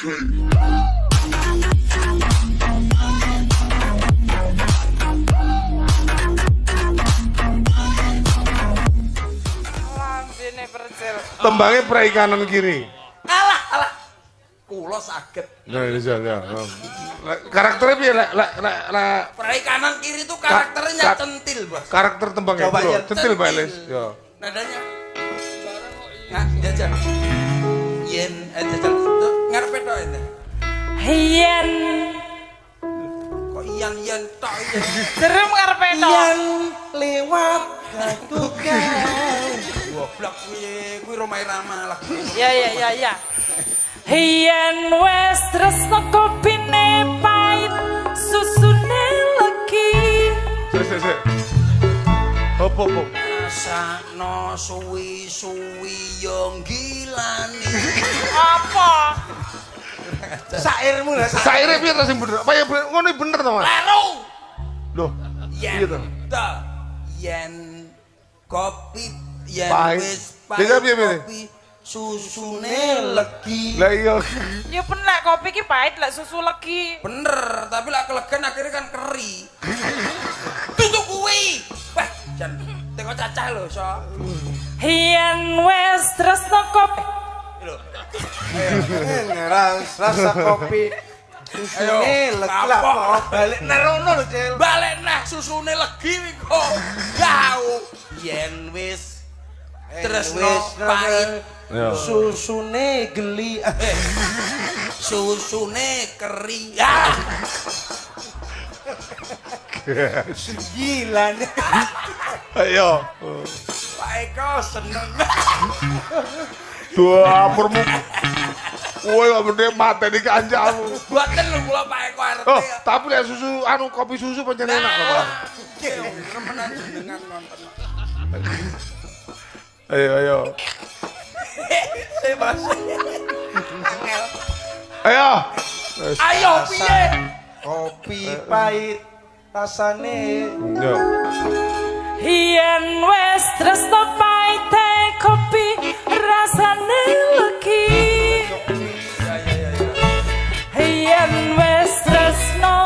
Lambene percil. Tembangnya prai kanan kiri. Alah. Kula saged. Nah, ini ya. Karakternya piye lek Prai kanan kiri itu karakternya centil, Bos. karakter tembangnya Coba bro. ya, Centil Pak centil. Elis. Ya. Nadanya. Nah, jajan. Yen jajan ngarepe tok ini. Yen. Kok yen tok yen. Jerem ngarepe to. Yen lewat katukan. Goblok kuwi Roma Irama lah. Ya. Yen wes tresno kopine pait susune legi. Sik. Hop. Sakno suwi-suwi yo ngilani. Apa? Sairmu lah Saire piye ta sing bener? Apa ya ngono bener to, Mas? Leru. Loh. Iya to. Yen kopi yen Pahit. wis Bisa piye, piye? kopi susune legi. Lah iya. Ya penek kopi ki pahit lek susu legi. Bener, tapi lek kelegen akhirnya kan keri. Tutup kuwi. Wah, jan teko cacah lho, so. Yen wes tresno kopi. Lho. Rasa kopi susune legi lah kok balik nerono lho Cil. Balik nah susune legi wi kok. Gau. Yen wis tresno pahit Ya. Susune geli susune keri. Ah. gila nih. Ayo. Pak Eko seneng. Dapurmu. Woi, kok bener mate di kancamu. Buaten lho kula Pak Eko arep. Oh, tapi lek susu kopi susu pancen enak kok, Pak. Remenan jenengan nonton. Ayo. Saya Mas. Ayo. Ayo piye? Kopi pahit rasane Yo. Yen wes tresno pahit kopi rasane legi. Yen wes tresno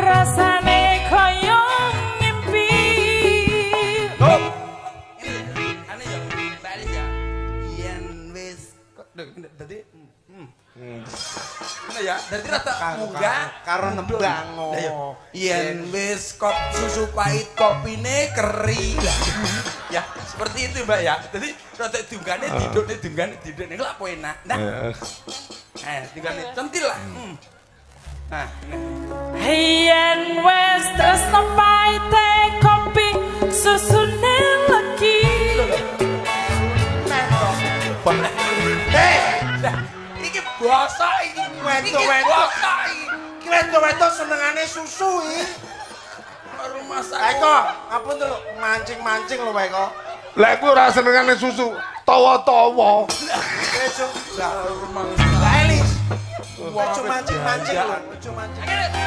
rasane koyo ngimpi. Ane yo bali ya. Yen wis dadi ya, dadi rata munggah karo nembang. yen wis kop susu pahit kopine keri. Ya, seperti itu Mbak ya. Jadi rada diunggane didukne lak apa enak. Nah. Digane centil lah. Nah, Yen wes tresno pahit kopi susune legi. iki basa iki Wedo-wedo senengane susu iki. rumah Eko, apun tuh mancing-mancing lho Eko. Lek kuwi ora senengane susu, tawa-tawa. Besok rumah. Elis. Cuma mancing-mancing lho, cuma mancing.